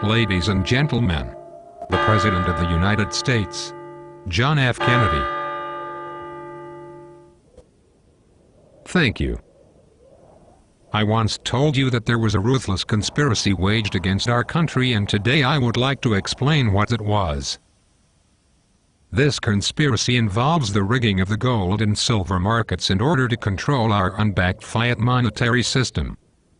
Ladies and gentlemen, the President of the United States, John F. Kennedy. Thank you. I once told you that there was a ruthless conspiracy waged against our country, and today I would like to explain what it was. This conspiracy involves the rigging of the gold and silver markets in order to control our unbacked fiat monetary system.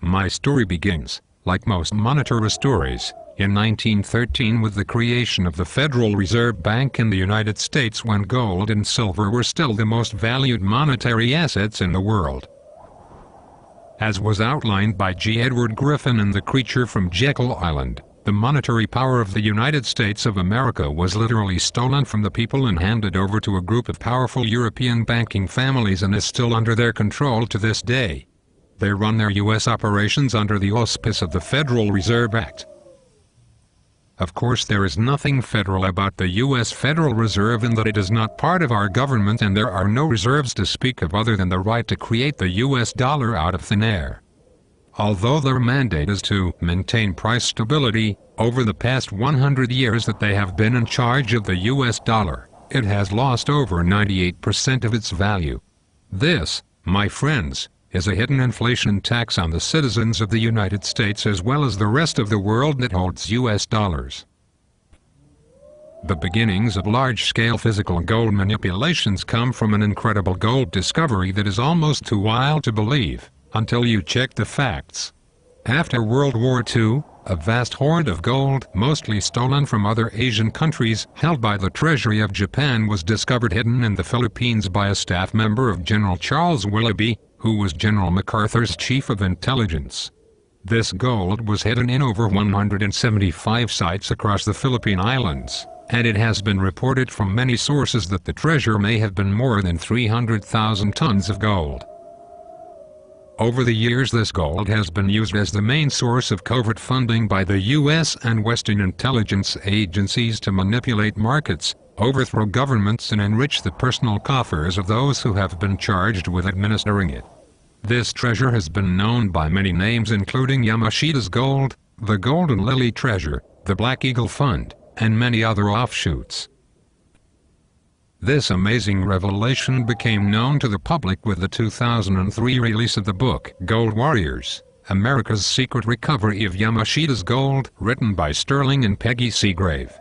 My story begins, like most monetary stories, in 1913 with the creation of the Federal Reserve Bank in the United States, when gold and silver were still the most valued monetary assets in the world. As was outlined by G. Edward Griffin in The Creature from Jekyll Island, the monetary power of the United States of America was literally stolen from the people and handed over to a group of powerful European banking families, and is still under their control to this day. They run their U.S. operations under the auspice of the Federal Reserve Act. Of course, there is nothing federal about the U.S. Federal Reserve in that it is not part of our government, and there are no reserves to speak of other than the right to create the U.S. dollar out of thin air. Although their mandate is to maintain price stability, over the past 100 years that they have been in charge of the U.S. dollar, it has lost over 98% of its value. This, my friends, is a hidden inflation tax on the citizens of the United States as well as the rest of the world that holds U.S. dollars. The beginnings of large-scale physical gold manipulations come from an incredible gold discovery that is almost too wild to believe, until you check the facts. After World War II, a vast hoard of gold, mostly stolen from other Asian countries, held by the Treasury of Japan, was discovered hidden in the Philippines by a staff member of General Charles Willoughby, who was General MacArthur's chief of intelligence. This gold was hidden in over 175 sites across the Philippine Islands, and it has been reported from many sources that the treasure may have been more than 300,000 tons of gold. Over the years, this gold has been used as the main source of covert funding by the U.S. and Western intelligence agencies to manipulate markets, overthrow governments, and enrich the personal coffers of those who have been charged with administering it. This treasure has been known by many names, including Yamashita's Gold, the Golden Lily Treasure, the Black Eagle Fund, and many other offshoots. This amazing revelation became known to the public with the 2003 release of the book Gold Warriors, America's Secret Recovery of Yamashita's Gold, written by Sterling and Peggy Seagrave.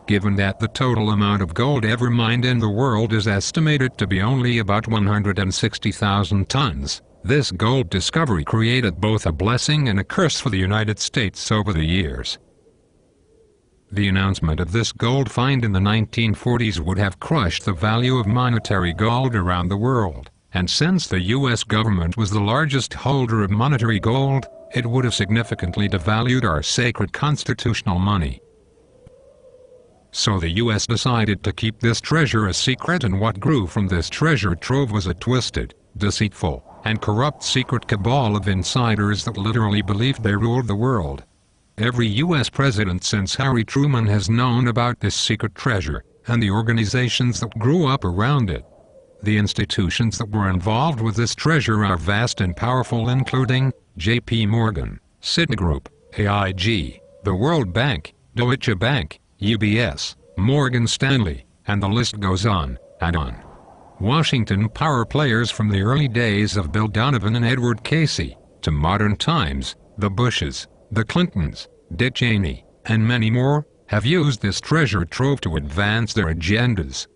Given that the total amount of gold ever mined in the world is estimated to be only about 160,000 tons, this gold discovery created both a blessing and a curse for the United States over the years. The announcement of this gold find in the 1940s would have crushed the value of monetary gold around the world, and since the U.S. government was the largest holder of monetary gold, it would have significantly devalued our sacred constitutional money. So the U.S. decided to keep this treasure a secret, and what grew from this treasure trove was a twisted, deceitful, and corrupt secret cabal of insiders that literally believed they ruled the world. Every U.S. president since Harry Truman has known about this secret treasure, and the organizations that grew up around it. The institutions that were involved with this treasure are vast and powerful, including J.P. Morgan, Citigroup, AIG, the World Bank, Deutsche Bank, UBS, Morgan Stanley, and the list goes on and on. Washington power players from the early days of Bill Donovan and Edward Casey, to modern times, the Bushes, the Clintons, Dick Cheney, and many more, have used this treasure trove to advance their agendas.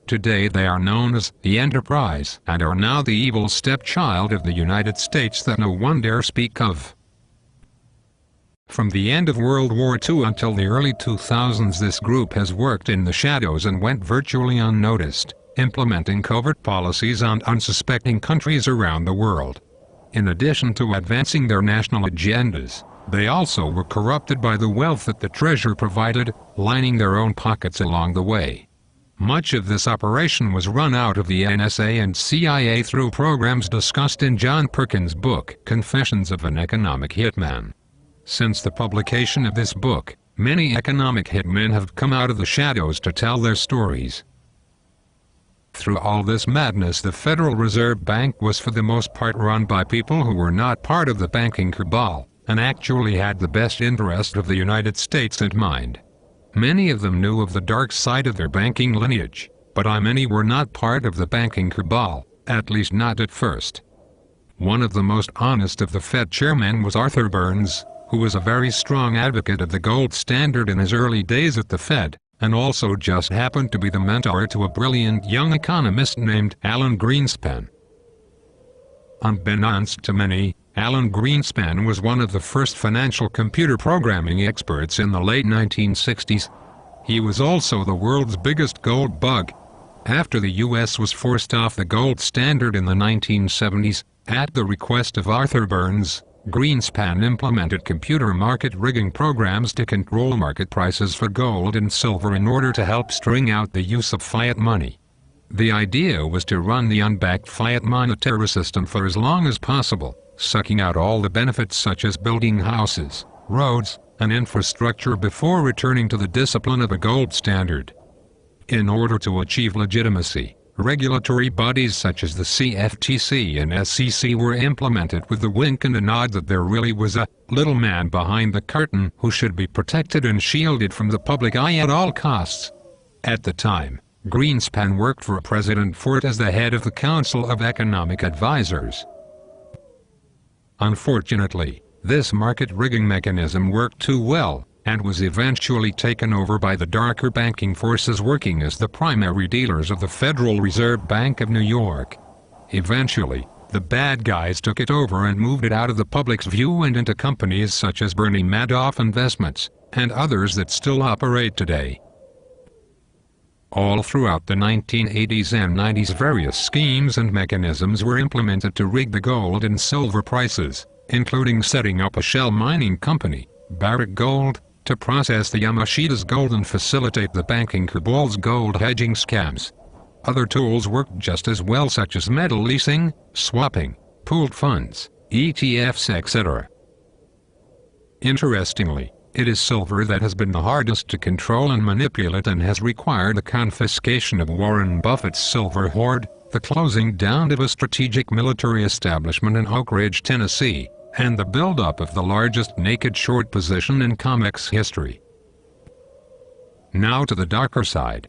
Today they are known as the Enterprise, and are now the evil stepchild of the United States that no one dare speak of. From the end of World War II until the early 2000s, this group has worked in the shadows and went virtually unnoticed, implementing covert policies on unsuspecting countries around the world. In addition to advancing their national agendas, they also were corrupted by the wealth that the treasure provided, lining their own pockets along the way. Much of this operation was run out of the NSA and CIA through programs discussed in John Perkins' book, Confessions of an Economic Hitman. Since the publication of this book, many economic hitmen have come out of the shadows to tell their stories. Through all this madness, the Federal Reserve Bank was for the most part run by people who were not part of the banking cabal, and actually had the best interest of the United States in mind. Many of them knew of the dark side of their banking lineage, but many were not part of the banking cabal, at least not at first. One of the most honest of the Fed chairmen was Arthur Burns, who was a very strong advocate of the gold standard in his early days at the Fed, and also just happened to be the mentor to a brilliant young economist named Alan Greenspan. Unbeknownst to many, Alan Greenspan was one of the first financial computer programming experts in the late 1960s. He was also the world's biggest gold bug. After the U.S. was forced off the gold standard in the 1970s, at the request of Arthur Burns, Greenspan implemented computer market rigging programs to control market prices for gold and silver in order to help string out the use of fiat money. The idea was to run the unbacked fiat monetary system for as long as possible, sucking out all the benefits such as building houses, roads, and infrastructure before returning to the discipline of a gold standard. In order to achieve legitimacy, regulatory bodies such as the CFTC and SEC were implemented with the wink and a nod that there really was a little man behind the curtain who should be protected and shielded from the public eye at all costs. At the time, Greenspan worked for President Ford as the head of the Council of Economic Advisors. Unfortunately, this market rigging mechanism worked too well, and was eventually taken over by the darker banking forces working as the primary dealers of the Federal Reserve Bank of New York. Eventually, the bad guys took it over and moved it out of the public's view and into companies such as Bernie Madoff Investments, and others that still operate today. All throughout the 1980s and 90s, various schemes and mechanisms were implemented to rig the gold and silver prices, including setting up a shell mining company, Barrick Gold, to process the Yamashita's gold and facilitate the banking cabal's gold hedging scams. Other tools worked just as well, such as metal leasing, swapping, pooled funds, ETFs, etc. Interestingly, it is silver that has been the hardest to control and manipulate and has required the confiscation of Warren Buffett's silver hoard, the closing down of a strategic military establishment in Oak Ridge, Tennessee, and the buildup of the largest naked short position in COMEX history. Now to the darker side.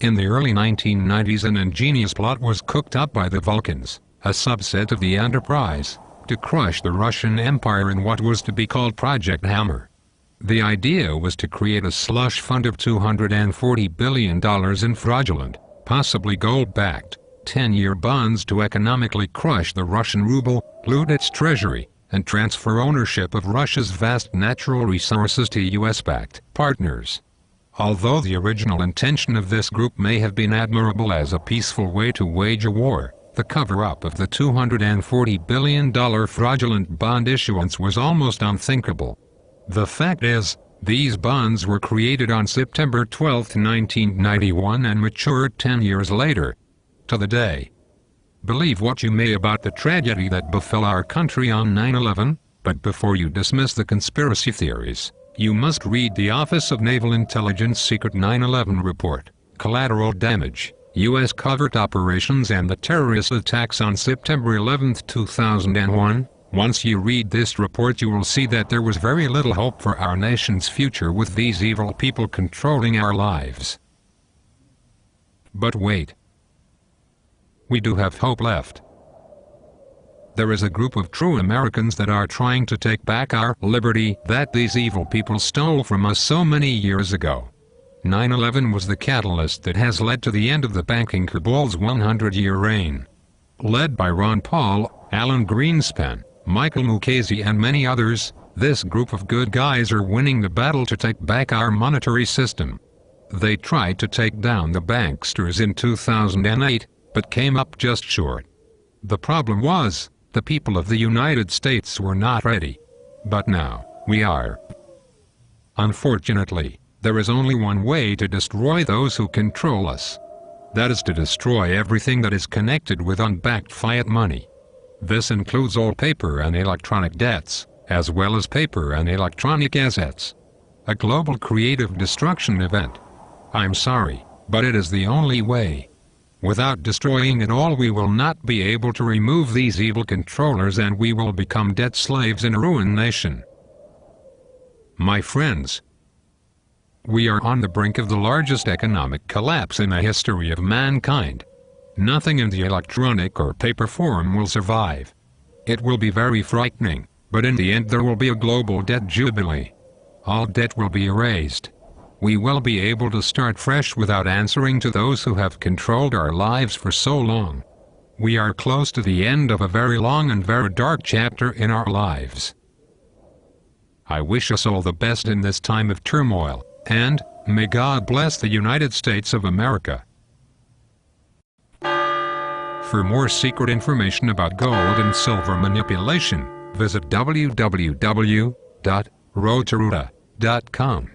In the early 1990s, an ingenious plot was cooked up by the Vulcans, a subset of the Enterprise, to crush the Russian Empire in what was to be called Project Hammer. The idea was to create a slush fund of $240 billion in fraudulent, possibly gold-backed, 10-year bonds to economically crush the Russian ruble, loot its treasury, and transfer ownership of Russia's vast natural resources to US-backed partners. Although the original intention of this group may have been admirable as a peaceful way to wage a war, the cover-up of the $240 billion fraudulent bond issuance was almost unthinkable. The fact is, these bonds were created on September 12, 1991 and matured 10 years later, to the day. Believe what you may about the tragedy that befell our country on 9/11, but before you dismiss the conspiracy theories, you must read the Office of Naval Intelligence Secret 9/11 Report, Collateral Damage, U.S. Covert Operations and the Terrorist Attacks on September 11, 2001. Once you read this report, you will see that there was very little hope for our nation's future with these evil people controlling our lives. But wait. We do have hope left. There is a group of true Americans that are trying to take back our liberty that these evil people stole from us so many years ago. 9/11 was the catalyst that has led to the end of the banking cabal's 100-year reign. Led by Ron Paul, Alan Greenspan, Michael Mukasey and many others, this group of good guys are winning the battle to take back our monetary system. They tried to take down the banksters in 2008, but came up just short. The problem was, the people of the United States were not ready. But now, we are. Unfortunately, there is only one way to destroy those who control us. That is to destroy everything that is connected with unbacked fiat money. This includes all paper and electronic debts, as well as paper and electronic assets. A global creative destruction event. I'm sorry, but it is the only way. Without destroying it all, we will not be able to remove these evil controllers and we will become debt slaves in a ruined nation. My friends, we are on the brink of the largest economic collapse in the history of mankind. Nothing in the electronic or paper form will survive. It will be very frightening, but in the end there will be a global debt jubilee. All debt will be erased. We will be able to start fresh without answering to those who have controlled our lives for so long. We are close to the end of a very long and very dark chapter in our lives. I wish us all the best in this time of turmoil, and may God bless the United States of America. For more secret information about gold and silver manipulation, visit www.roadtoruta.com.